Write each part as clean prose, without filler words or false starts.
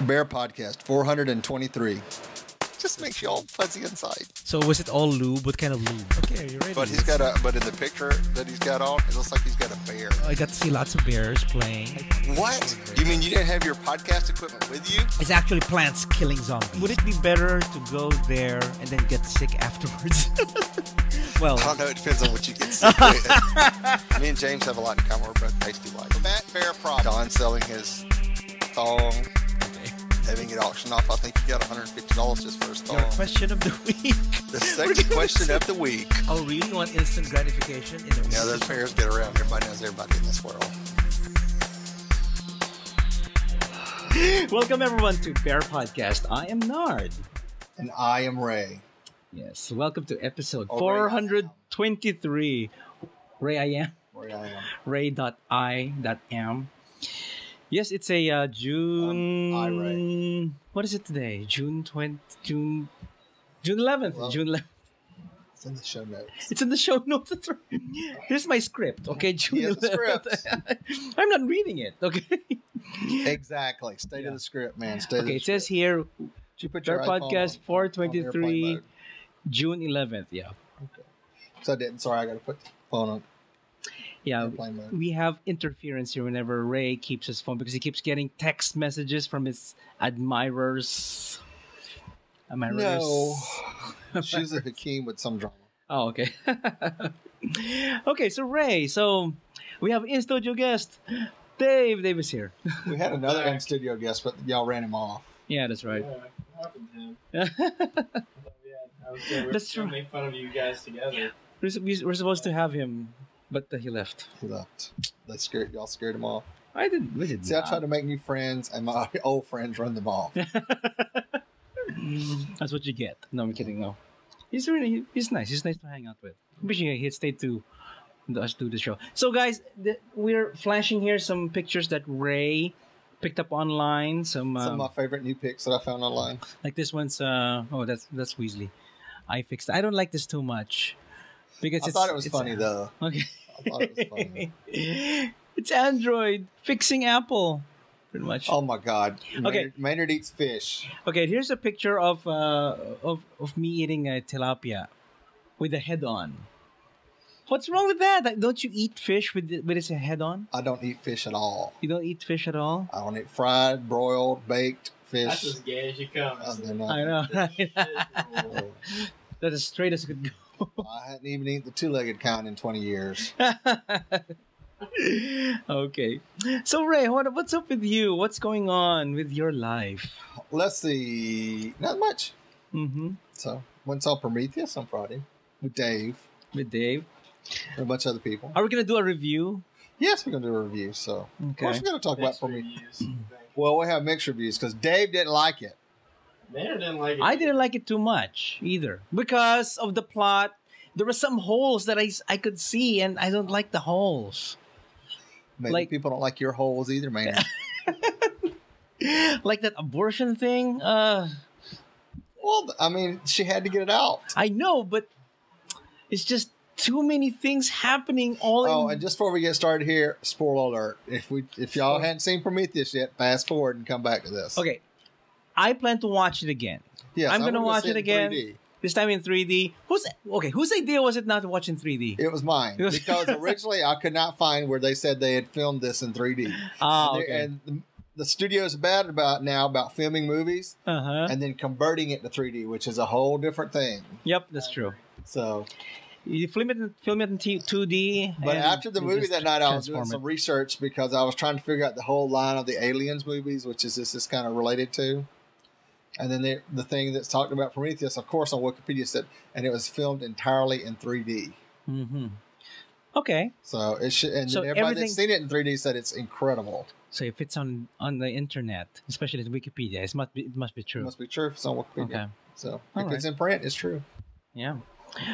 BearPodcast 423. Just makes you all fuzzy inside. So was it all lube? What kind of lube? Okay, you're ready. But but in the picture that he's got on, it looks like he's got a bear. I got to see lots of bears playing. What? You mean you didn't have your podcast equipment with you? It's actually plants killing zombies. Would it be better to go there and then get sick afterwards? Well, I don't know. It depends on what you get sick with. Me and James have a lot in common. We're both tasty like. That bear problem. Don selling his thong. Having it auctioned off, I think he got $150 just for his thong. Your question of the week. The second question of the week. Oh, really? You want instant gratification? Yeah, those bears get around. Everybody knows everybody in this world. Welcome, everyone, to Bear Podcast. I am Nard. And I am Ray. Yes, welcome to episode 423. Ray, I am. Ray, I am. Ray.I.am. Yes, it's a June. What is it today? June 11th. Well, June 11th. It's in the show notes. It's in the show notes. That's right. Here's my script. Okay, June 11th. The script. I'm not reading it. Okay. Exactly. Stay to the script, man. Stay. Okay, it says here. You put Our your podcast on 423, June 11th. Yeah. Okay. So I didn't. Sorry, I got to put the phone on. Yeah, we have interference here whenever Ray keeps his phone because he keeps getting text messages from his admirers. No, she's a Hakeem with some drama. Oh, okay. Okay, so Ray, we have in-studio guest, Dave. Dave is here. We had another in-studio guest, but y'all ran him off. Yeah, that's right. Yeah, what happened to him? That's true. Make fun of you guys together. We're supposed to have him. But he left. He left. Y'all scared him off. I didn't. We didn't. See, I try to make new friends, and my old friends run them off. That's what you get. No, I'm kidding. No, he's nice. He's nice to hang out with. Wishing he'd stay to us do the show. So, guys, we're flashing here some pictures that Ray picked up online. Some of my favorite new pics that I found online. Like this one's. That's Weasley. I fixed. I don't like this too much. Because I thought it was funny though. Okay. I thought it was funny. It's Android fixing Apple, pretty much. Oh my God! Okay. Maynard eats fish. Okay, here's a picture of me eating a tilapia with the head on. What's wrong with that? Don't you eat fish with its head on? I don't eat fish at all. You don't eat fish at all? I don't eat fried, broiled, baked fish. That's as gay as you come. I know. Right? That's as straight as it could go. I hadn't even eaten the two-legged kind in 20 years. Okay. So, Ray, what's up with you? What's going on with your life? Let's see. Not much. Mm-hmm. So, went and saw Prometheus on Friday with Dave. With Dave. And a bunch of other people. Are we going to do a review? Yes, we're going to do a review. So, Of course, we're going to talk about Prometheus. Reviews, Well, we have mixed reviews because Dave didn't like it. Maynard didn't like it. I didn't like it too much either because of the plot. There were some holes that I could see, and I don't like the holes. Maybe people don't like your holes either, man. Like that abortion thing. Well, I mean, she had to get it out. I know, but it's just too many things happening all. Oh, and just before we get started here, spoiler alert: if y'all hadn't seen Prometheus yet, fast forward and come back to this. Okay. I plan to watch it again. Yes, I'm going to watch it again. 3D. This time in 3D. Whose idea was it not to watch in 3D? It was mine. Because originally I could not find where they said they had filmed this in 3D. And the studio's bad about filming movies and then converting it to 3D, which is a whole different thing. Yep, that's true. So you film it in 2D. But after the movie that night, I was doing some research because I was trying to figure out the whole line of the Aliens movies, which is this kind of related to. And then the thing that's talked about Prometheus, of course, on Wikipedia said, and it was filmed entirely in 3D. Mm-hmm. Okay. So it should, and everybody that's seen it in 3D said it's incredible. So if it's on the internet, especially the Wikipedia, it must be true. It must be true if it's on Wikipedia. Okay. So if it's in print, it's true. Yeah.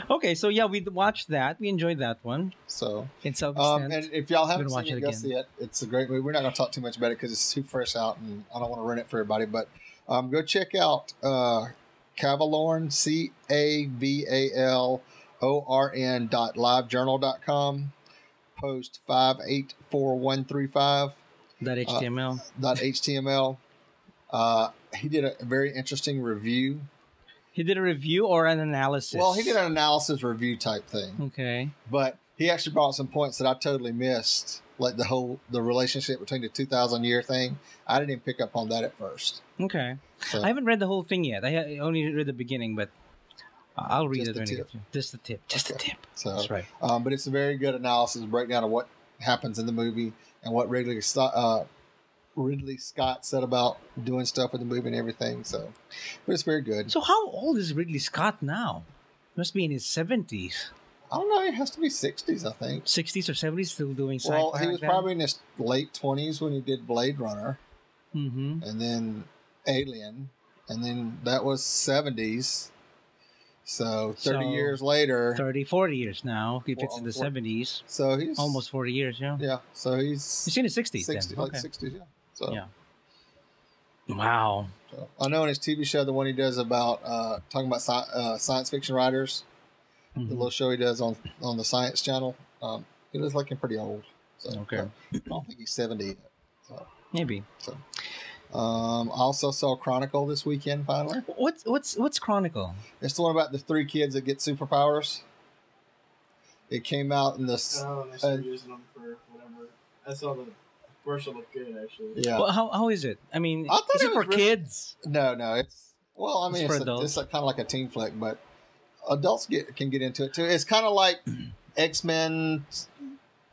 Okay, so yeah, we watched that. We enjoyed that one. So in self-extent, and if y'all haven't seen it, go see it. It's a great movie. We're not going to talk too much about it because it's too fresh out, and I don't want to ruin it for everybody. But go check out Cavalorn, CAVALORN.livejournal.com. Post 584135. .html. .html. He did a very interesting review. He did a review or an analysis? Well, he did an analysis review type thing. Okay. But he actually brought some points that I totally missed, like the relationship between the 2,000 year thing. I didn't even pick up on that at first. Okay. So, I haven't read the whole thing yet. I only read the beginning, but I'll read Just it the when I tip. get to Just the tip. Just the tip. so, That's right. But it's a very good analysis, breakdown of what happens in the movie and what Ridley Scott said about doing stuff with the movie and everything. So, but it's very good. So how old is Ridley Scott now? Must be in his 70s. I don't know. He has to be 60s, I think. 60s or 70s, still doing sci-fi. Well, he was like that? probably in his late 20s when he did Blade Runner, Mm-hmm. and then Alien, and then that was 70s. So 30 So, years later. 30, 40 years now. If it's in the 40. 70s. So he's Almost 40 years, yeah. Yeah. So he's He's in his 60s 60, then. like 60s. Yeah. So, Yeah. Wow. so I know in his TV show, the one he does about talking about science fiction writers, the Mhm. little show he does on the Science Channel, he looks like him pretty old. So Okay. I don't think he's 70 yet. So. Maybe. I also saw Chronicle this weekend. Finally, What's Chronicle? it's the one about the 3 kids that get superpowers. It came out in this. Oh, and they start using them for whatever. I saw the commercial look good, actually. Yeah. Well, how is it? I mean, I thought is it it for was really- kids? No, it's I mean, It's for it's adults. kind of like a teen flick, but adults can get into it too. It's kind of like X-Men,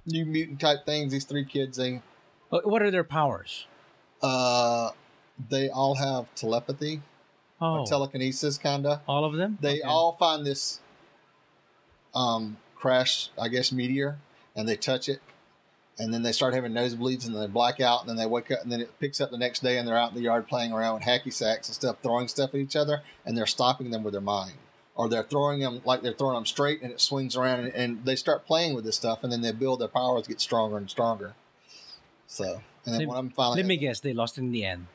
New Mutant type things. These 3 kids, What are their powers? they all have telepathy, Oh, or telekinesis, kinda. all of them? They Okay. all find this crash, I guess, meteor, and they touch it, and then they start having nosebleeds, and then they black out, and then they wake up, and then it picks up the next day, and they're out in the yard playing around with hacky sacks and stuff, throwing stuff at each other, and they're stopping them with their mind. Or they're throwing them like they're throwing them straight, and it swings around, and they start playing with this stuff, and then they build their powers, get stronger and stronger. So, and then when I'm finally, Let me guess, they lost in the end.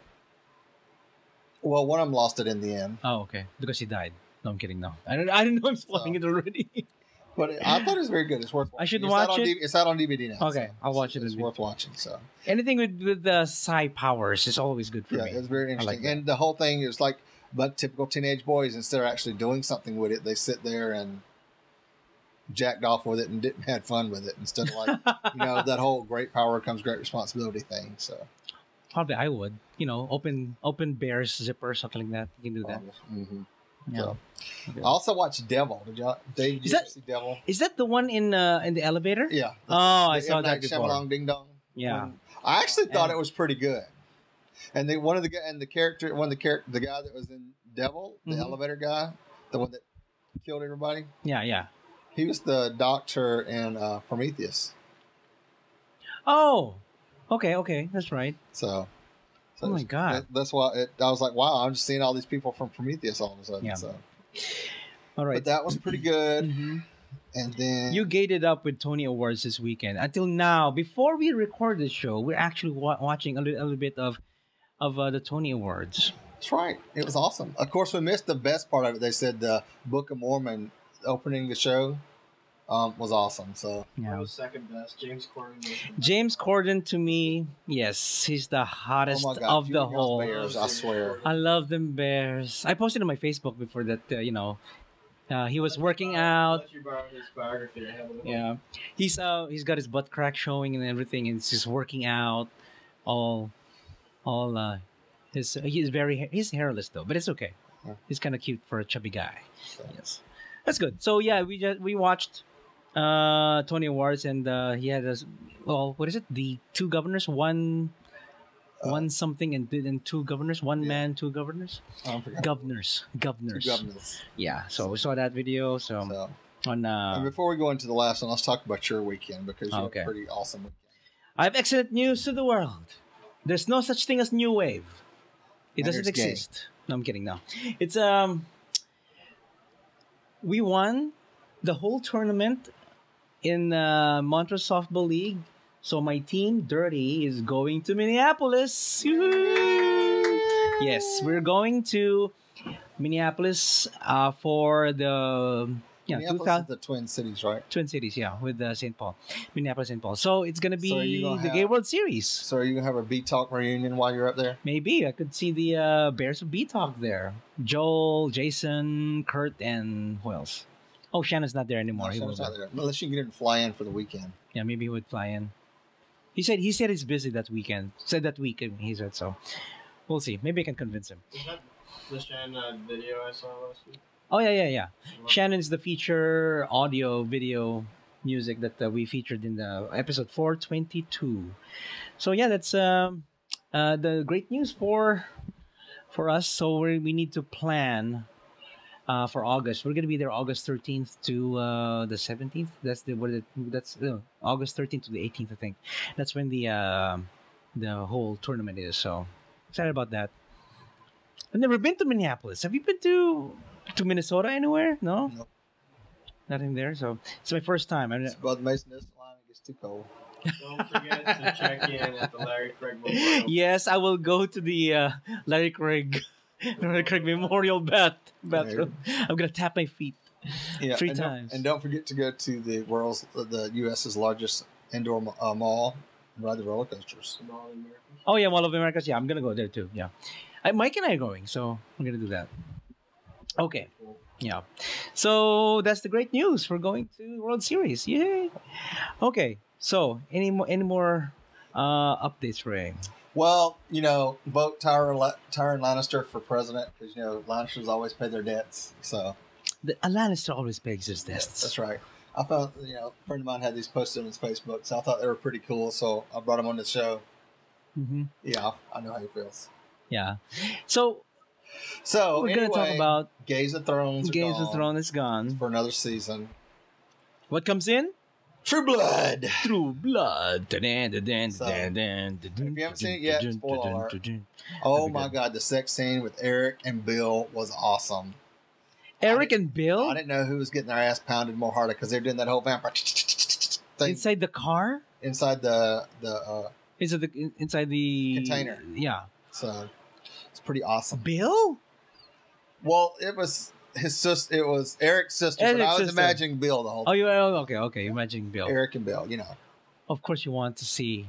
well, one of them lost it in the end, Oh, okay. Because he died. No, I'm kidding. No, I don't know. I'm spoiling it already. but I thought it was very good. It's worth watching. I should It's watch out on it? It's out on DVD now. Okay, so I'll watch it It's in worth watching. So. Anything with the psi powers is always good for Yeah, me. it's very I like interesting. that. And the whole thing is like, but typical teenage boys, instead of actually doing something with it, they sit there and jacked off with it and didn't had fun with it instead of like, that whole great power comes great responsibility thing. So Probably I would. Open Bear's zipper, something like that. You can do that. Mhm. Yeah. So, Okay. I also watched Devil. Did Is you that- see Devil? Is that the one in the elevator? Yeah. Oh, I The saw M. that Night before. Shyamalan Ding Dong. Yeah. I actually thought And- it was pretty good. And the guy that was in Devil, the Mhm. elevator guy, the one that killed everybody. Yeah. He was the doctor in Prometheus. Oh, okay, that's right. So Oh my God. that's why I was like, wow, I'm just seeing all these people from Prometheus all of a sudden. Yeah. So, All right. but that was pretty good. Mhm. And then You gated up with Tony Awards this weekend. Until now, before we record this show, we're actually watching a little bit of the Tony Awards. that's right. It was awesome. Of course, we missed the best part of it. They said the Book of Mormon opening the show was awesome. So That Yeah. was second best. James Corden. Was the best. James Corden, to me, yes, he's the hottest oh my God, of the you and y'all's whole. Bears, I swear. I love them Bears. I posted on my Facebook before that. He was working out. Let you borrow his biography. I have a little. Yeah, he's got his butt crack showing and everything, and he's just working out. He's hairless though, but it's okay. Yeah. He's kind of cute for a chubby guy. So, Yes, that's good. So yeah, we watched Tony Awards, and he had what is it? The 2 governors, one something, and 2 governors, one Yeah. man, 2 governors, I forgot. governors. Governors. Yeah, so we saw that video. So So, on and before we go into the last one, let's talk about your weekend because you Okay. had a pretty awesome weekend. I have excellent news to the world. There's no such thing as new wave. It And doesn't it's gay. exist. No, I'm kidding. No, it's we won the whole tournament in Montreal Softball League. So my team, Dirty, is going to Minneapolis. Yoo-hoo! Yes, we're going to Minneapolis for the Yeah, Minneapolis 2000 is the Twin Cities, right? Twin Cities, yeah, with St. Paul, Minneapolis, St. Paul. So it's gonna So are you be gonna the have- Gay World Series. So are you gonna have a B Talk reunion while you're up there? Maybe I could see the Bears of B Talk there. Joel, Jason, Kurt, and who else? Oh, Shannon's not there anymore. No, He Shannon's will not there. Unless you can get him to fly in for the weekend. Yeah, maybe he would fly in. He said he's busy that weekend. Said that week. He said so. We'll see. Maybe I can convince him. Is that the Shannon video I saw last week? Oh yeah. Shannon's the feature audio video music that we featured in the episode 422. So yeah, that's the great news for us. So we need to plan for August. We're gonna be there August 13th to the 17th. That's August 13th to the 18th, I think. That's when the whole tournament is. So excited about that. I've never been to Minneapolis. Have you been to Minnesota anywhere? No? Nope. Nothing there. So it's my first time. It's above the Mason Distance line. It gets too cold. Don't forget to check in at the Larry Craig Memorial. Yes, I will go to the Larry Craig Memorial bathroom. I'm gonna tap my feet 3 times. And don't forget to go to the U.S.'s largest indoor mall and ride the roller coasters. Oh yeah, Mall of Americas. Yeah, I'm gonna go there too. Yeah, Mike and I are going, so I'm gonna do that. Okay. Yeah. So that's the great news. We're going to World Series. Yay. Okay. So any more updates, Ray? Well, vote Tyrion Lannister for president because Lannisters always pay their debts. So A Lannister always pays his debts. that's right. I found a friend of mine had these posted on his Facebook, so I thought they were pretty cool. So I brought him on the show. Mm-hmm. Yeah, I know how he feels. Yeah. So we're gonna talk about Games of Thrones. Games of Thrones is gone for another season. What comes in? True Blood. True Blood. If you haven't seen it yet, spoiler alert. Oh my God, the sex scene with Eric and Bill was awesome. Eric and Bill? I didn't know who was getting their ass pounded more harder because they're doing that whole vampire thing Inside the car? inside the Inside the container. Yeah. So it's pretty awesome. Bill? Well, it was his sister. It was Eric's sister, but I was imagining Bill the whole time. Okay. Imagining Bill. Eric and Bill, Of course, you want to see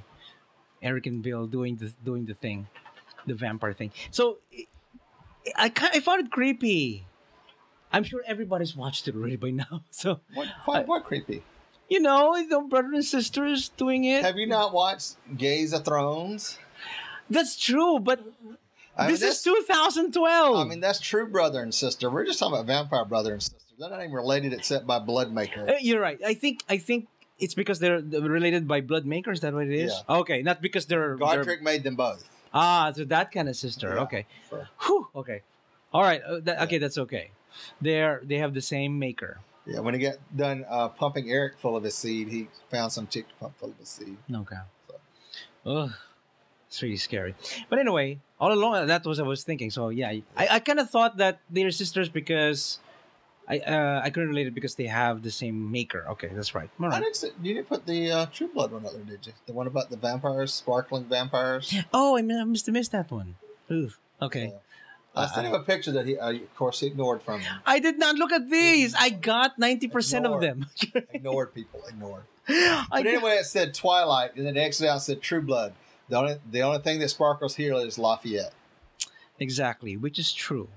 Eric and Bill doing the thing, the vampire thing. So I found it creepy. I'm sure everybody's watched it already by now. So What creepy? The brother and sisters doing it. Have you not watched Games of Thrones? That's true, but this is 2012. I mean, that's true brother and sister. We're just talking about vampire brother and sister. They're not even related except by blood maker. You're right. I think it's because they're related by blood maker. Is that what it is? Yeah. Okay, not because they're Godric made them both. So that kind of sister. Yeah, Okay. sure. Whew. Okay. All right. Okay, that's okay. They have the same maker. Yeah, when he got done pumping Eric full of his seed, he found some chick to pump full of his seed. Okay. So. Ugh. It's really scary. But anyway, all along that was I was thinking. So yeah, I kind of thought that they're sisters because I couldn't relate it because they have the same maker. Okay, that's right. All right. You didn't put the True Blood one out there, did you? The one about the vampires, sparkling vampires. Oh, I must have missed that one. Ooh. Okay. So, I sent him a picture that he, of course, he ignored from him. I did not look at these. I got 90% of them. Ignored. But anyway, it said Twilight, and then the next day it said True Blood. The only thing that sparkles here is Lafayette. Exactly, which is true.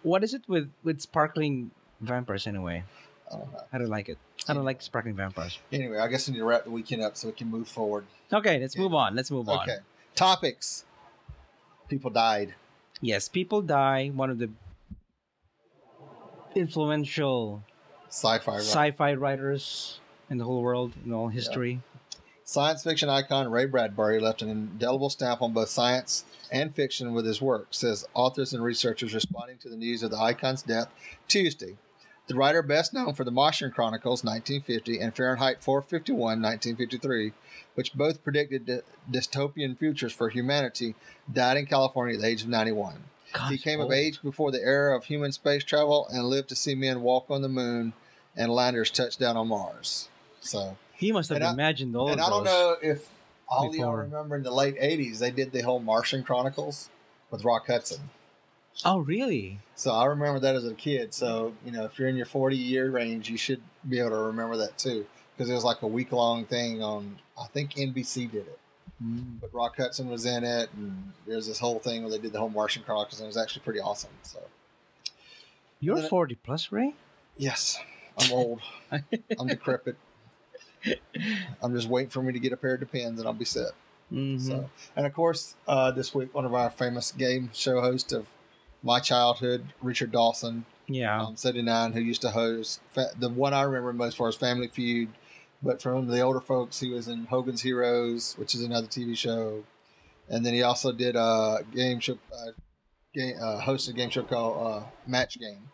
What is it with sparkling vampires anyway? I don't know. I don't like it. I don't like sparkling vampires. Anyway, I guess we need to wrap the weekend up so we can move forward. Okay, let's move on. Okay. Topics. People died. Yes, people die. One of the influential sci-fi writers in the whole world, in all history. Yeah. Science fiction icon Ray Bradbury left an indelible stamp on both science and fiction with his work, says authors and researchers responding to the news of the icon's death Tuesday. The writer, best known for the Martian Chronicles, 1950, and Fahrenheit 451, 1953, which both predicted dystopian futures for humanity, died in California at the age of 91. He came of age before the era of human space travel and lived to see men walk on the moon and landers touch down on Mars. So he must have imagined all of those. And I don't know if all of y'all before. remember in the late 80s, they did the whole Martian Chronicles with Rock Hudson. Oh, really? So I remember that as a kid. So, if you're in your 40-year range, you should be able to remember that too. Because it was like a week-long thing on, I think NBC did it. Mm. But Rock Hudson was in it, and there's this whole thing where they did the whole Martian Chronicles, and it was actually pretty awesome. So You're 40 plus, Ray? yes, I'm old. I'm decrepit. I'm just waiting for me to get a pair of Depends, and I'll be set. Mm-hmm. So, and of course, this week, one of our famous game show hosts of my childhood, Richard Dawson, Yeah. 79, who used to host the one I remember most for is Family Feud. But from the older folks, he was in Hogan's Heroes, which is another TV show, and then he also did a game show, hosted a game show called Match Game.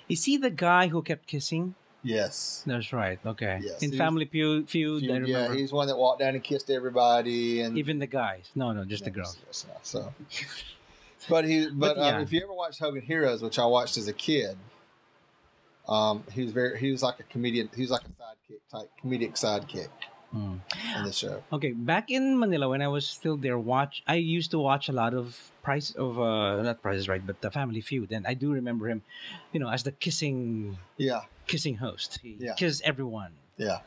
Is he the guy who kept kissing? Yes, That's right. Okay. Yes, In he Family Feud, I remember. yeah, he's one that walked down and kissed everybody, and Even the guys. No, just the yes, girls. yes, no, so, but yeah. if you ever watched Hogan Heroes, which I watched as a kid, he was like a comedian. He was like a comedic sidekick Mm. in the show. Okay, back in Manila when I was still there, I used to watch a lot of not Price is Right, but the Family Feud, and I do remember him, as the kissing Yeah, host. He Yeah. kissed everyone. yeah.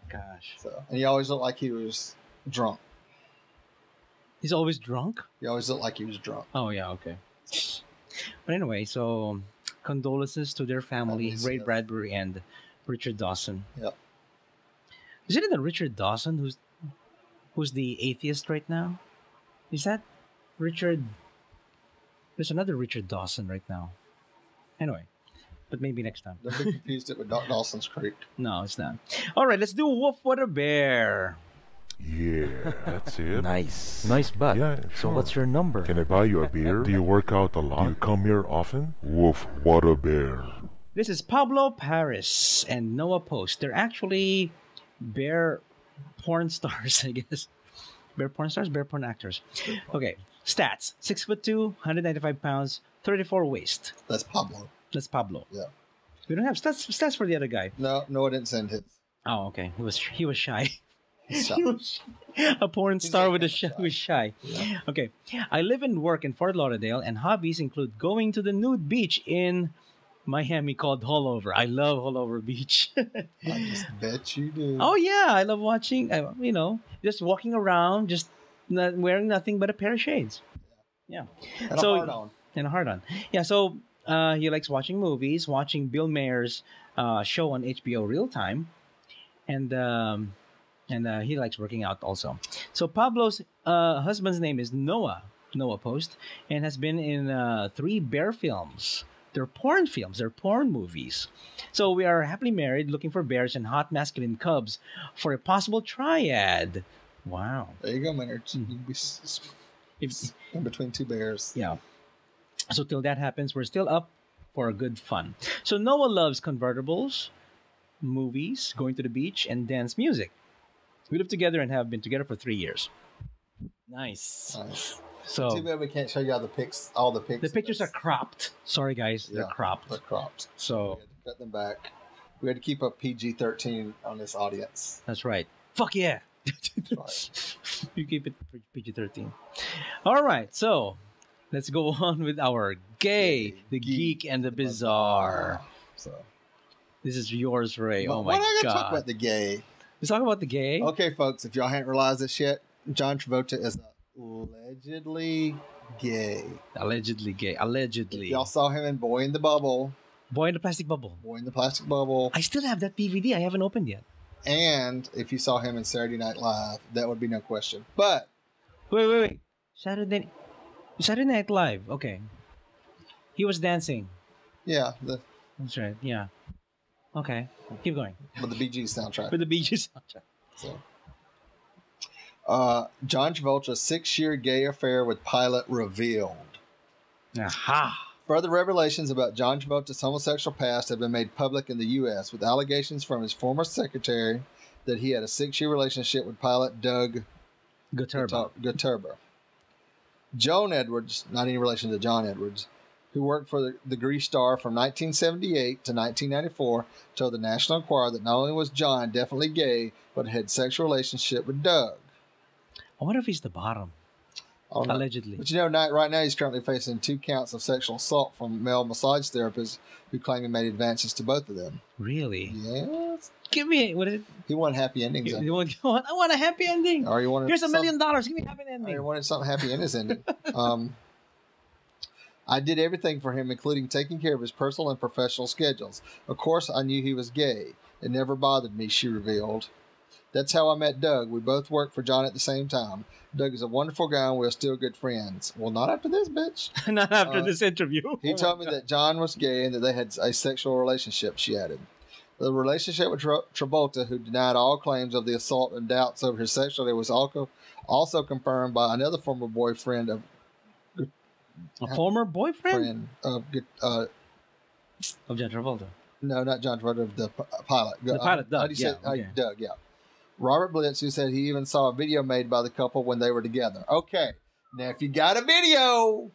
Gosh, So, and he always looked like he was drunk. he's always drunk. He always looked like he was drunk. Oh yeah, okay. But anyway, so condolences to their family, Families, Ray yes. Bradbury and Richard Dawson. Yep. Isn't it the Richard Dawson who's the atheist right now? Is that Richard? There's another Richard Dawson right now. Anyway, but maybe next time. Don't be confused it with Dawson's Creek. No, it's not. All right, let's do Woof What a Bear. Yeah, that's it. Nice butt. Yeah, So sure. what's your number? Can I buy you a beer? Do you work out a lot? Do you come here often? Woof, what a bear. This is Pablo Paris and Noah Post. They're actually bear porn stars, I guess. Bear porn stars? Bear porn actors. Okay, stats. 6'2", 195 pounds, 34 waist. That's Pablo. That's Pablo. Yeah. We don't have stats for the other guy. No, I didn't send his. Oh, okay. He was shy. He's He was a porn star like with a kinda shy. Who's shy. Okay. I live and work in Fort Lauderdale, and hobbies include going to the nude beach in Miami called Hollover. I love Hollover Beach. I just bet you do. Oh yeah, I love watching. Just walking around, just not wearing nothing but a pair of shades. Yeah. And a hard on. And a hard on. Yeah. So he likes watching movies, watching Bill Mayer's show on HBO Real Time, and he likes working out also. So Pablo's husband's name is Noah Post, and has been in 3 bear films. They're porn films. They're porn movies. So we are happily married, looking for bears and hot masculine cubs for a possible triad. Wow. There you go, Maynard. Mm-hmm. You can be If, in between 2 bears. yeah. So till that happens, we're still up for a good fun. So Noah loves convertibles, movies, going to the beach, and dance music. We live together and have been together for 3 years. Nice. Nice. So Too bad we can't show you all the pics. the pictures are cropped. Sorry, guys, they're cropped. They're cropped. So We had to cut them back. We had to keep a PG-13 on this audience. that's right. Fuck yeah. Right. You keep it PG-13. All right, so let's go on with our gay, the geek, and the bizarre. So, This is yours, Ray. but Oh why my do I gotta talk god. about the gay? Let's talk about the gay. Okay, folks, if y'all hadn't realized this yet, John Travolta is allegedly gay. Allegedly gay. Allegedly. Y'all saw him in Boy in the Bubble, Boy in the Plastic Bubble. Boy in the Plastic Bubble, I still have that DVD. I haven't opened yet. and if you saw him in Saturday Night Live, that would be no question. But Wait. Saturday Night Live. Okay. He was dancing. yeah, That's right. Yeah. Okay. Keep going. with the Bee Gees soundtrack. With the Bee Gees soundtrack. So, John Travolta's 6-year gay affair with Pilot revealed. Aha. Further revelations about John Travolta's homosexual past have been made public in the U.S., with allegations from his former secretary that he had a 6-year relationship with pilot Doug Guterba. Joan Edwards, not any relation to John Edwards, who worked for the Grease star from 1978 to 1994, told the National Enquirer that not only was John definitely gay, but had a sexual relationship with Doug. I wonder if he's the bottom. Oh, no. Allegedly. But right now he's currently facing 2 counts of sexual assault from male massage therapists who claim he made advances to both of them. Really? Yes. Give me what is it? He wanted happy endings. I want a happy ending. Or you wanted Here's $1 million. Give me a happy ending. Or you wanted something happy in his ending. I did everything for him, including taking care of his personal and professional schedules. Of course, I knew he was gay. It never bothered me, she revealed. That's how I met Doug. We both worked for John at the same time. Doug is a wonderful guy and we're still good friends. Well, not after this, bitch. Not after this interview. He told me that John was gay and that they had a sexual relationship, she added. The relationship with Travolta, who denied all claims of the assault and doubts over his sexuality, was also confirmed by another former boyfriend of... A former boyfriend? Of John Travolta. No, not John Travolta, of the pilot. The pilot, Doug. How do you say Doug, yeah. Robert Blitz, who said he even saw a video made by the couple when they were together. Okay, now if you got a video,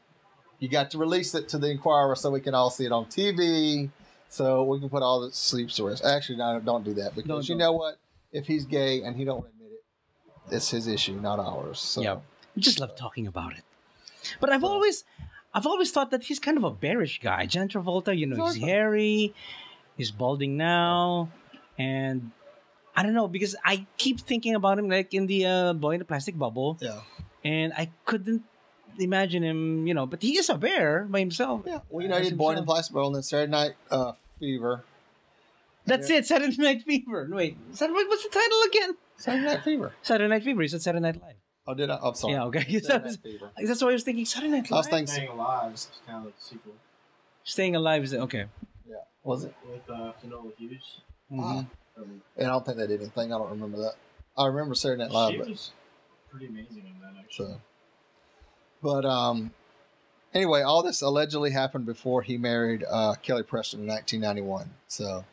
you got to release it to the Inquirer so we can all see it on TV, so we can put all the sleeps to rest. Actually, no, don't do that, because you know what? If he's gay and he don't admit it, it's his issue, not ours. So. Yeah, we just love talking about it. But I've always thought that he's kind of a bearish guy. John Travolta, he's hairy, he's balding now, and I don't know, because I keep thinking about him like in the Boy in the Plastic Bubble. Yeah. And I couldn't imagine him, but he is a bear by himself. Yeah. Well, he did Boy in the Plastic Bubble and then Saturday Night Fever. That's it, Saturday Night Fever. Wait, what's the title again? Saturday Night Fever. Saturday Night Fever. You said Saturday Night Live. Oh, did I? I'm sorry. Yeah, okay. That's why I was thinking Saturday Night Live. I was thinking Staying Alive is kind of like the sequel. Staying Alive is okay. Yeah. Was it? With Finola Hughes. Mm-hmm. And I don't think they did anything. I don't remember that. I remember Saturday Night Live. She was pretty amazing in that, actually. So, but anyway, all this allegedly happened before he married Kelly Preston in 1991. So,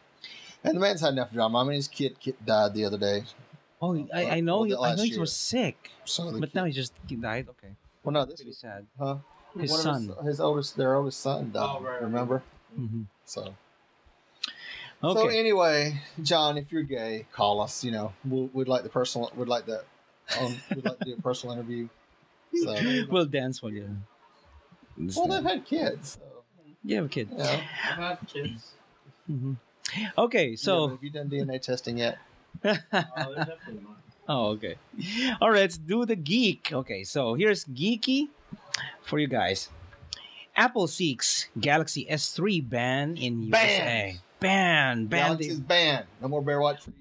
and the man's had enough drama. I mean, his kid died the other day. Oh, I know. I know he was sick, but now he died. Okay. Well, no, this pretty was sad. Huh? His son. Their oldest son died. Oh, right. Remember? Mm-hmm. So. Okay. So anyway, John, if you're gay, call us. We'd like to do a personal interview. So we'll dance for you. Well, they've had kids. So. You have a kid. I've had kids. Mm-hmm. Okay, so have you done DNA testing yet? They're definitely not. Oh, okay. All right, let's do the geek. Okay, so here's geeky for you guys. Apple seeks Galaxy S3 ban in USA. Ban. Galaxy's banned. No more Bear Watch for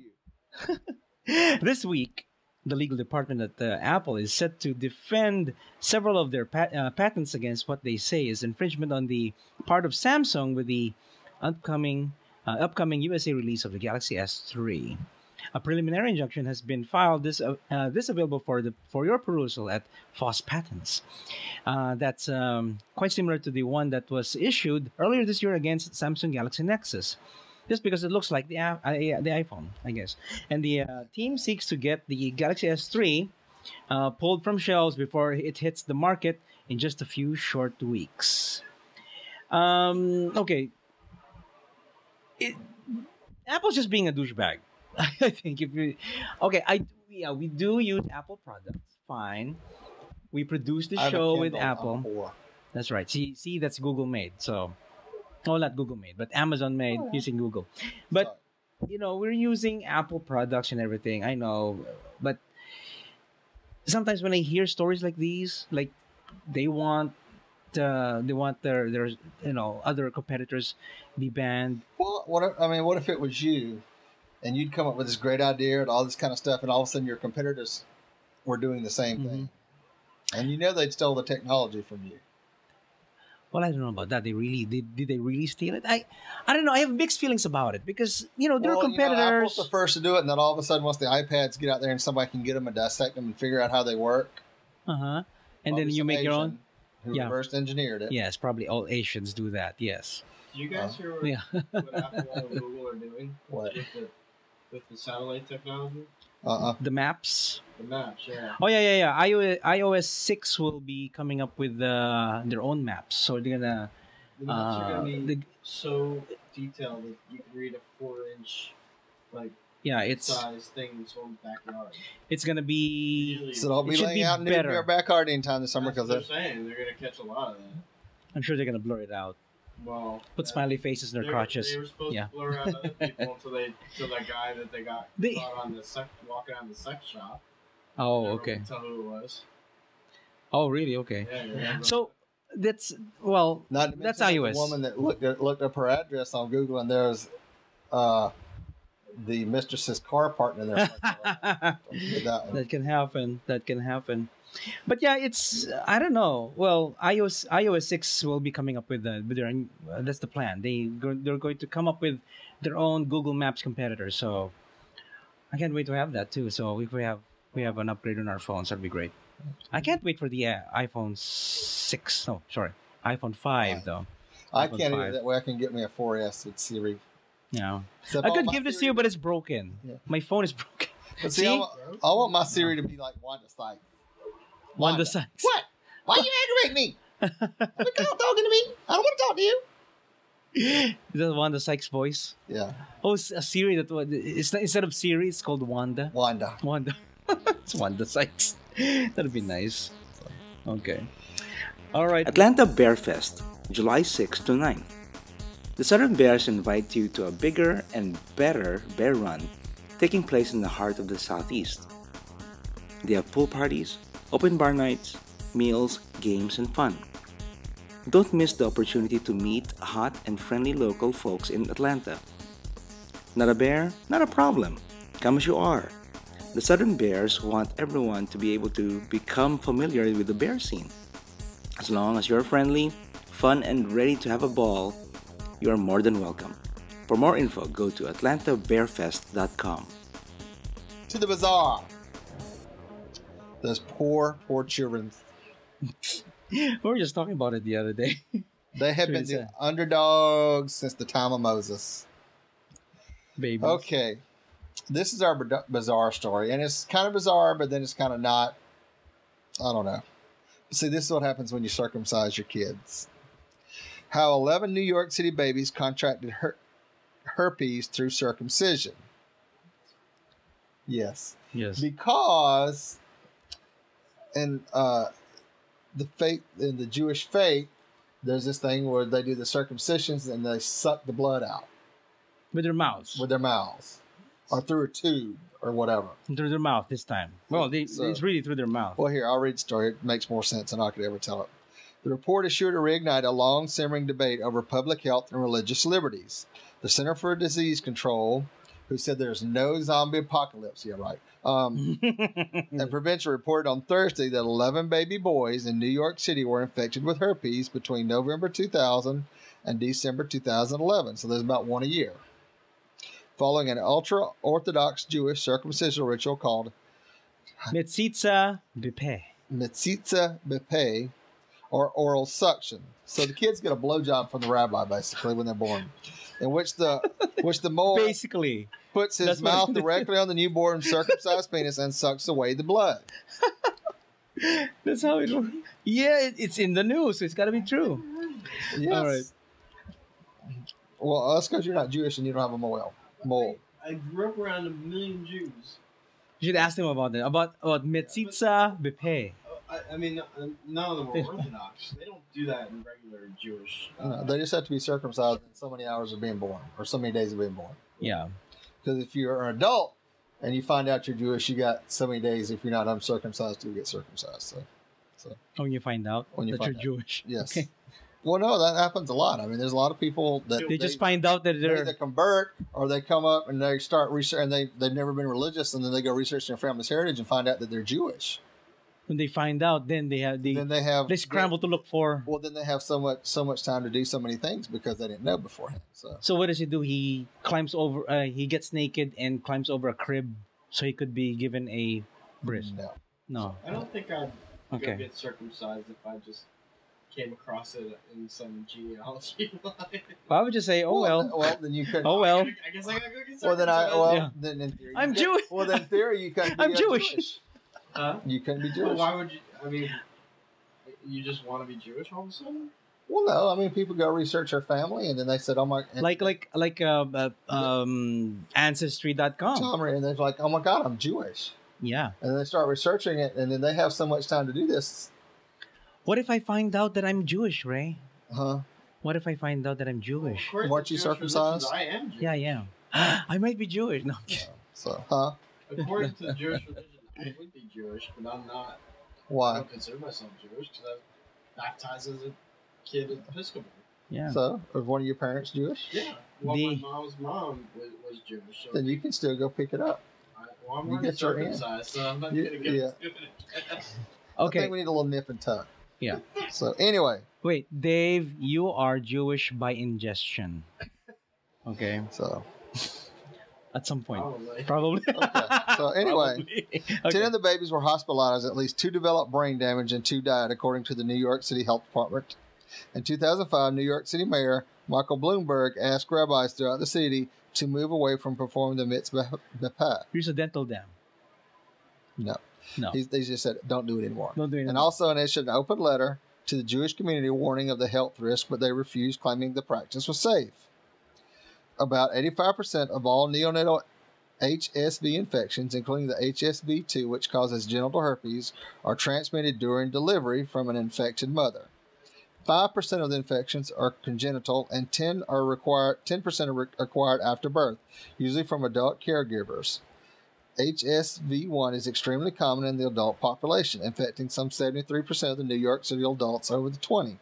you. This week, the legal department at Apple is set to defend several of their patents against what they say is infringement on the part of Samsung with the upcoming USA release of the Galaxy S3. A preliminary injunction has been filed. This available for your perusal at FOSS Patents. That's quite similar to the one that was issued earlier this year against Samsung Galaxy Nexus, just because it looks like the iPhone, I guess. And the team seeks to get the Galaxy S3 pulled from shelves before it hits the market in just a few short weeks. Okay. Apple's just being a douchebag. I think we do use Apple products. Fine. We produce the show with Apple. That's right. See, that's Google made. So, not Google made, but Amazon made using Google. But we're using Apple products and everything. I know, but sometimes when I hear stories like these, like they want their other competitors be banned. Well, what if it was you? And you'd come up with this great idea and all this kind of stuff, and all of a sudden your competitors were doing the same thing. And they'd stole the technology from you. Well, I don't know about that. Did they really steal it? I don't know. I have mixed feelings about it because, their competitors... Apple's the first to do it, and then all of a sudden once the iPads get out there and somebody can get them and dissect them and figure out how they work. And then you make your own... Who reverse engineered it. Yes, probably all Asians do that, yes. Do you guys hear what Apple and Google are doing? What? With the satellite technology? The maps? The maps, yeah. Oh, yeah. iOS 6 will be coming up with their own maps. So they're gonna... The maps are gonna be so detailed that you can read a 4-inch Yeah, it's size thing in someone's backyard. it's gonna be. Usually, So they'll be should laying be out in better. their backyard anytime this summer that's what because they're saying. They're gonna catch a lot of that. I'm sure they're gonna blur it out. Well, Put smiley faces in their crotches. They were supposed Yeah. to blur out other people until that guy that they got caught on walking on the sex shop. Oh, Never okay. could tell who it was. Oh, really? Okay. Yeah. So that's well. Not to That's mention iOS. The woman that looked up her address on Google, and there's the mistress's car parked in there. That can happen. That can happen. But yeah, it's I don't know. Well, iOS 6 will be coming up with their that's the plan. They're going to come up with their own Google Maps competitor. So I can't wait to have that too. So if we have an upgrade on our phones, that'd be great. I can't wait for the iPhone 6. No, sorry, iPhone 5 though. I iPhone can't 5. even that way. I can get me a 4S with Siri. Yeah, Except I all could my give this to Siri- you, but it's broken. Yeah. My phone is broken. But see, I want my Siri to be like Wanda Sykes. Wanda Sykes. What? Why you aggravating me? Look out talking to me. I don't want to talk to you. Is that Wanda Sykes' voice? Yeah, Oh, it's a Siri it's not, instead of Siri, it's called Wanda. Wanda. Wanda. It's Wanda Sykes. That'd be nice. Okay. All right. Atlanta Bear Fest, July 6 to 9. The Southern Bears invite you to a bigger and better bear run taking place in the heart of the Southeast. They have pool parties, open bar nights, meals, games, and fun. Don't miss the opportunity to meet hot and friendly local folks in Atlanta. Not a bear? Not a problem. Come as you are. The Southern Bears want everyone to be able to become familiar with the bear scene. As long as you're friendly, fun, and ready to have a ball, you are more than welcome. For more info, go to atlantabearfest.com. To the bazaar. Those poor children. We were just talking about it the other day. They have been the underdogs since the time of Moses. Babies. Okay. This is our bizarre story. And it's kind of bizarre, but then it's kind of not. I don't know. See, this is what happens when you circumcise your kids. How 11 New York City babies contracted herpes through circumcision. Yes. Yes. Because in the Jewish faith, there's this thing where they do the circumcisions and they suck the blood out With their mouths. with their mouths or through a tube or whatever. Through their mouth this time. Well, it's really through their mouth. Well, here, I'll read the story. It makes more sense than I could ever tell it. The report is sure to reignite a long simmering debate over public health and religious liberties. The Center for Disease Control, who said there's no zombie apocalypse, yeah, right, and prevention reported on Thursday that 11 baby boys in New York City were infected with herpes between November 2000 and December 2011. So there's about one a year. Following an ultra-Orthodox Jewish circumcision ritual called Metzitza Bepe. Metzitza Bepe, or oral suction. So the kids get a blowjob from the rabbi, basically, when they're born, in which the mole Basically. puts his mouth directly on the newborn circumcised penis and sucks away the blood. That's how it works. Yeah, it's in the news, so it's got to be true. Yes. All right. Well, that's because you're not Jewish and you don't have a mole. I grew up around a million Jews. You should ask them about that. About Metzitza Bepe. I mean, none of them are Orthodox. They don't do that in regular Jewish. No, they just have to be circumcised in so many hours of being born, or so many days of being born. Yeah. Because if you're an adult and you find out you're Jewish, you got so many days. If you're not uncircumcised, you get circumcised. So When you find out that you're Jewish. Yes. Okay. Well, no, that happens a lot. I mean, there's a lot of people that They just find out that they they're... either convert or they come up and they start research, and they've never been religious, and then they go research their family's heritage and find out that they're Jewish. When they find out, then they scramble to look for... Well, then they have so much time to do so many things because they didn't know beforehand. So what does he do? He climbs over... he gets naked and climbs over a crib so he could be given a breast. No. I don't think I'd go Okay. get circumcised if I just came across it in some genealogy line. Well, I would just say, Well, then you could. Oh, well. I guess I gotta go get circumcised. Then in theory, I'm Jewish. Well, then in theory, you couldn't be I'm Jewish. Huh? You couldn't be Well, Jewish. why would you? I mean, you just want to be Jewish all of a sudden? Well, no, I mean people go research her family, and then they said, "Oh my," Ancestry.com. and they're like, "Oh my God, I'm Jewish." Yeah. And then they start researching it, and then they have so much time to do this. What if I find out that I'm Jewish, Ray? Huh? What if I find out that I'm Jewish? Well, Weren't you circumcised? I am Jewish. Yeah, yeah. I might be Jewish. No. So, huh? According to the Jewish religion, I would be Jewish, but I'm not. I Why? don't consider myself Jewish because I was baptized as a kid at Episcopal. Yeah. So, is one of your parents Jewish? Yeah. Well, my mom's mom was Jewish. So Then you can still go pick it up. I'm You already get your hand. circumcised, so I'm not You- going to get yeah. it. I Okay. think we need a little nip and tuck. Yeah. So, anyway, Wait, Dave, you are Jewish by ingestion. Okay. so At some point. Probably. Probably. okay. So anyway, Probably. 10 Okay. of the babies were hospitalized. At least 2 developed brain damage and 2 died, according to the New York City Health Department. In 2005, New York City Mayor Michael Bloomberg asked rabbis throughout the city to move away from performing the mitzvah. Here's a dental dam. No. No. They just said, don't do it anymore. Don't do it And anymore. also issued an open letter to the Jewish community warning of the health risk, but they refused, claiming the practice was safe. About 85% of all neonatal HSV infections, including the HSV2, which causes genital herpes, are transmitted during delivery from an infected mother. 5% of the infections are congenital, and 10% are acquired after birth, usually from adult caregivers. HSV1 is extremely common in the adult population, infecting some 73% of the New York City adults over the 20.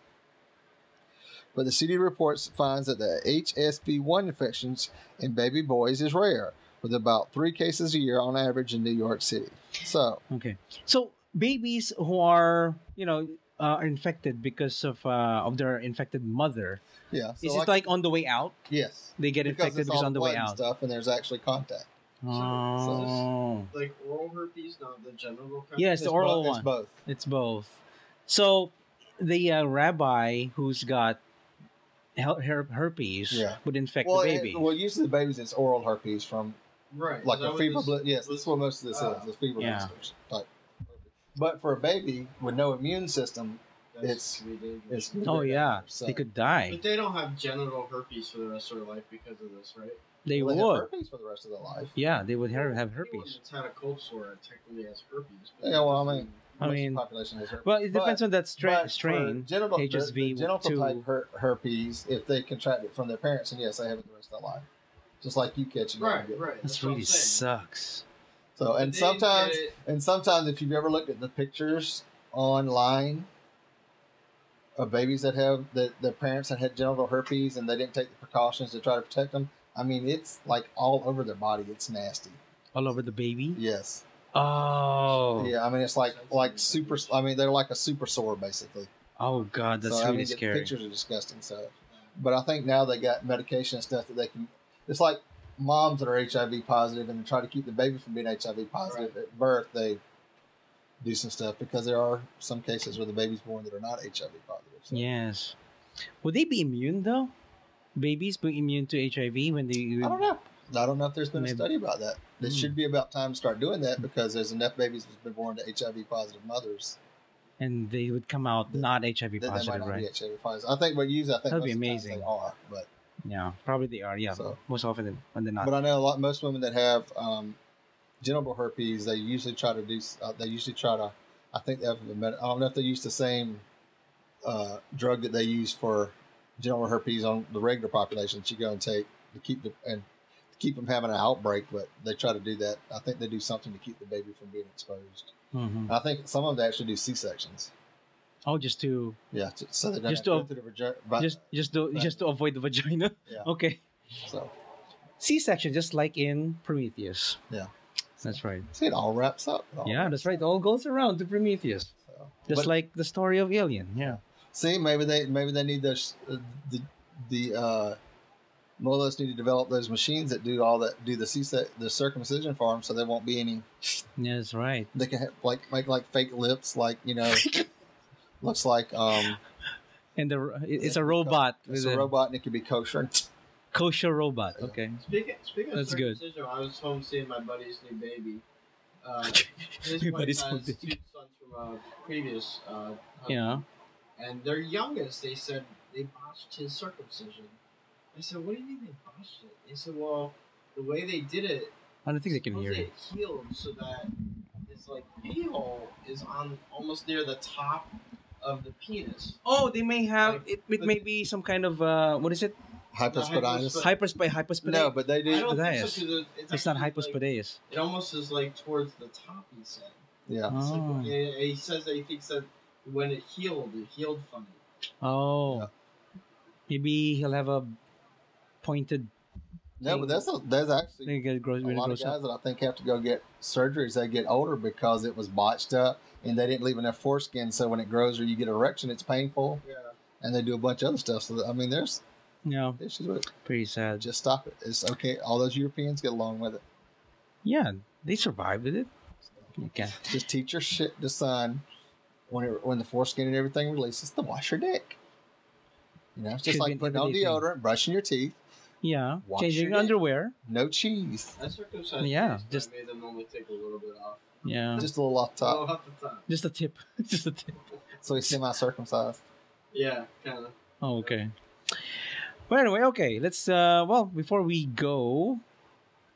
But the city reports finds that the HSV1 infections in baby boys is rare, with about 3 cases a year on average in New York City. So, Okay. So babies who are, are infected because of their infected mother, yeah. So is it like on the way out? yes. They get Because infected it's because all on the way blood and out. stuff, and there's actually contact. Oh. Like oral herpes, not the genital kind? Yes, the It's oral both, one. It's both. It's both. So the rabbi who's got herpes Yeah. would infect Well, the baby. usually the babies, it's oral herpes from Right. like Is that a what fever this- blisters. Yes, that's what most of this is. The fever Yeah. blisters type. But for a baby with no immune system, that's it's gonna be dangerous. it's Oh very yeah, dangerous. So, they could die. But they don't have genital herpes for the rest of their life because of this, right? They well, they would. have herpes for the rest of their life. Yeah, they would have Anyone herpes. that's had a cold sore technically has herpes. but Yeah, well, that I mean, I most of mean, the population has herpes. Well, it depends on that but for strain. genital, HSV the genital two. type herpes, if they contract it from their parents, and yes, they have it the rest of their life, just like you catching it. Right, right. This That's what really I'm saying. sucks. So, and They sometimes, get it- if you've ever looked at the pictures online of babies that have their parents that had genital herpes and they didn't take the precautions to try to protect them, I mean, it's like all over their body. It's nasty. All over the baby. Yes. Oh. Yeah. I mean, it's like super. I mean, they're like a super sore basically. Oh God, that's so, really I mean, the scary. pictures are disgusting. So, but I think now they got medication and stuff that they can. It's like moms that are HIV positive and try to keep the baby from being HIV positive at birth. They do some stuff because there are some cases where the baby's born that are not HIV positive. So. Yes. Would they be immune though? Babies be immune to HIV when they? I don't know. I don't know if there's been Maybe. a study about that. It should be about time to start doing that because there's enough babies that's been born to HIV positive mothers And they would come out not HIV that they might positive, not right? be HIV positive. I think That'd be most of the times amazing. they are, but Yeah, probably they are. Yeah, So- most often when they're not. but I know most women that have genital herpes, they usually try to do. I think they have I don't know if they use the same drug that they use for genital herpes on the regular population that you go and take to keep them having an outbreak, but they try to do that. I think they do something to keep the baby from being exposed. Mhm. I think some of them actually do C-sections. Oh, just to Yeah, so they don't Just have to- to go through the vagina. But, just to avoid the vagina. Yeah. Okay. so C-section, just like in Prometheus. Yeah. That's right. see, it all wraps up. Yeah, that's right. It all goes around to Prometheus, So, just but like the story of Alien. Yeah. see, maybe they need those Mullahs need to develop those machines that do all that, do the the circumcision for them, so there won't be any. Yeah, that's right. They can make like fake lips, like looks like And it's a robot. it's with a robot and it can be kosher. Kosher robot. Yeah. Okay. Speaking of That's good. circumcision, I was home seeing my buddy's new baby. His Your wife buddy's has new two sons from a previous husband. Yeah. And their youngest, they said, they botched his circumcision. I said, what do you mean they botched it? They said, well, the way they did it, I don't think they can hear you. it healed so that his like pee-hole is on almost near the top of the penis. Oh, they may have Like, it may be some kind of what is it? Hypospadias. Hypospadias. No, but they I do. don't think so, 'cause It's not actually, like, hypospadias. it almost is like towards the top, he said. Yeah. It's like, Oh. he says that he thinks that when it healed funny. Oh. Yeah. Maybe he'll have a pointed No, but there's actually thing that grows a really lot of grows guys up. that I think have to go get surgeries. They get older because it was botched up and they didn't leave enough foreskin. So when it grows or you get an erection, it's painful. Yeah. And they do a bunch of other stuff. So I mean, there's Yeah. issues with it. Pretty sad. Just stop it. It's okay. All those Europeans get along with it. Yeah, they survived with it. Okay. Just teach your shit to son when the foreskin and everything releases to wash your dick. You know, it's just Should be like an putting on everyday thing. deodorant, brushing your teeth, Yeah. Wash Changing your dick. underwear. no cheese, That circumcised Yeah, piece, just- I made them only take a little bit off. Yeah. just a little off top. Oh, off the top. Just a tip. Just a tip. So he's semi-circumcised. Yeah, kind of. Oh, okay. Well, anyway, okay. Let's. Well, before we go,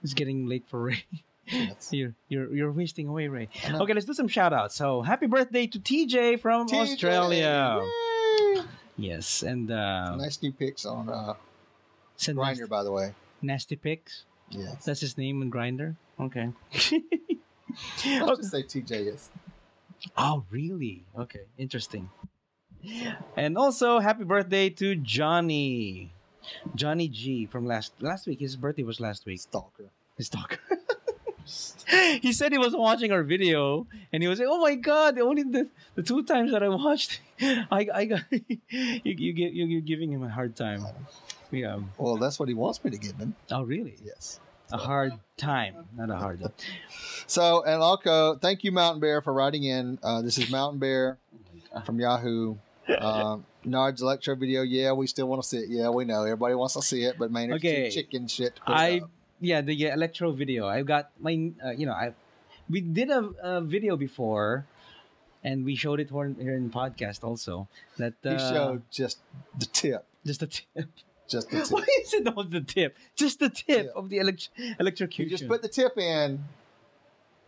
it's getting late for Ray. Yes. You're wasting away, Ray. I know. Okay, let's do some shout outs. So, happy birthday to TJ from TJ, Australia. yay! Yes, and Nice new pics on send Grindr, by the way. nasty pics. Yes. That's his name on Grinder. Okay. Let's just say TJ is. Oh, really? Okay, interesting. And also, happy birthday to Johnny G from last week. His birthday was last week. Stalker. His dog. He said he was watching our video, and he was like, "Oh my God! Only the 2 times that I watched, I got you're giving him a hard time." Yeah. Well, that's what he wants me to give him. Oh, really? Yes. A hard time, not a hard. So, and also, thank you, Mountain Bear, for writing in. This is Mountain Bear from Yahoo. Nard's electro video. Yeah, we still want to see it. Yeah, we know. Everybody wants to see it, but man, it's Okay. too chicken shit to put it up. Yeah, the electro video. I got my, we did a video before, and we showed it here in podcast also. That He showed just the tip. just the tip. Just the tip. Why is it always the tip? Just the tip of the He electrocution. just put the tip in,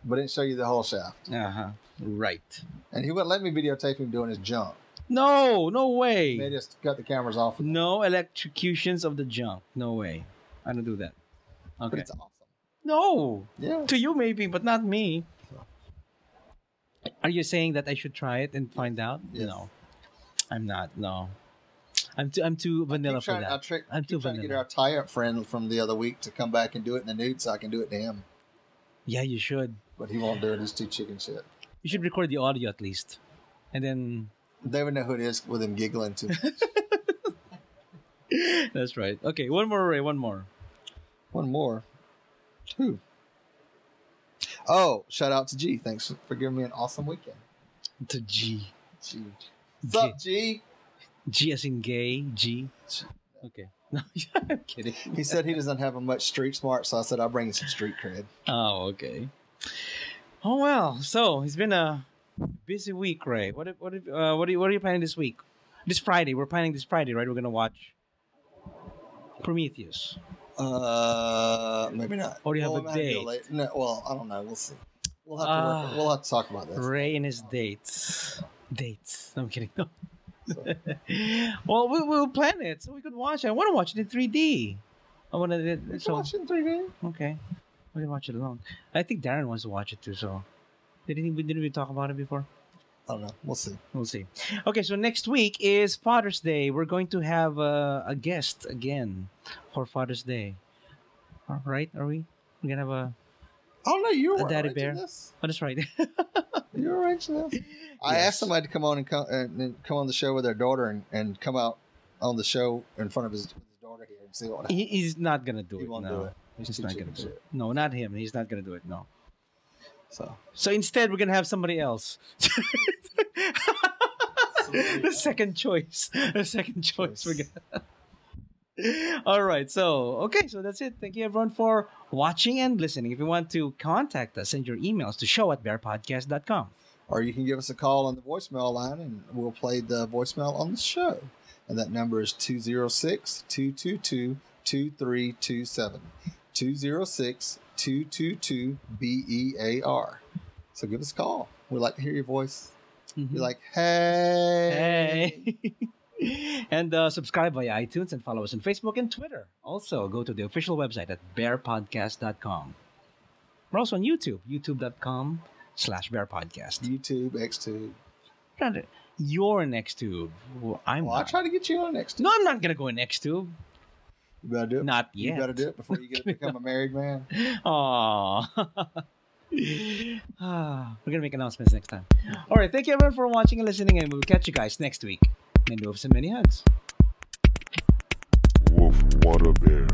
but didn't show you the whole shaft. Right. And he wouldn't let me videotape him doing his junk. No They way. just cut the cameras off. No electrocutions of the junk. No way. I don't do that. But Okay. it's awesome. No. Yeah. To you maybe, but not me. Are you saying that I should try it and find out? Yes. No. I'm not. No. I'm too vanilla for that. I'm too trying to get vanilla. our tie-up friend from the other week to come back and do it in the nude so I can do it to him. Yeah, you should. But he won't do it. He's too chicken shit. You should record the audio at least. And then They would know who it is with him giggling too much. that's right. Okay, one more, Ray, one more. One more. Who? Oh, shout out to G. Thanks for giving me an awesome weekend. To G. G. What's up, G? G as in gay, G. Okay. No, I'm kidding. He said he doesn't have much street smart, so I said I'll bring you some street cred. Oh, okay. Oh well, so it's been a busy week, Ray. What are you planning this week? This Friday, we're planning this Friday, right? We're gonna watch Prometheus. Maybe not. Or do you have a might be date? late. No, well, I don't know. We'll see. We'll have to work. We'll have to talk about this. Ray and his dates. Dates. No, I'm kidding. No. So, Well, we'll plan it so we could watch it. I want to watch it in 3D. I want to. we can So watch it in 3D. okay, we can watch it alone. I think Darren wants to watch it too. So didn't we talk about it before? I don't know. We'll see. We'll see. Okay, so next week is Father's Day. We're going to have a guest again for Father's Day. All right, are we? We're gonna have a. I don't know. You were A daddy arranging bear? this. Oh, that's right. You were arranging this. I asked somebody to come on and come on the show with their daughter and come out on the show in front of his daughter here and see what happens. He's not gonna do He it. won't No. do it. He's too not chicken gonna do shit. it. No, not him. He's not gonna do it. No. So So instead, we're gonna have somebody else. The second choice. The second choice. We're gonna. All right. So okay. So that's it. Thank you everyone for watching and listening. If you want to contact us, send your emails to show@bearpodcast.com. or you can give us a call on the voicemail line and we'll play the voicemail on the show. And that number is 206-222-2327. 206-222-BEAR. So give us a call. We'd like to hear your voice. Be like, hey. And subscribe via iTunes and follow us on Facebook and Twitter. Also, go to the official website at BearPodcast.com. We're also on YouTube, youtube.com/BearPodcast. YouTube, XTube. Your NextTube. Well, I try to get you on NextTube. No, I'm not going to go in NextTube. You better do it. Not yet. You better do it before you get to become a married man. Aww. We're going to make announcements next time. All right. Thank you, everyone, for watching and listening, and we'll catch you guys next week. Many wolves and many hugs. Woof, what a bear.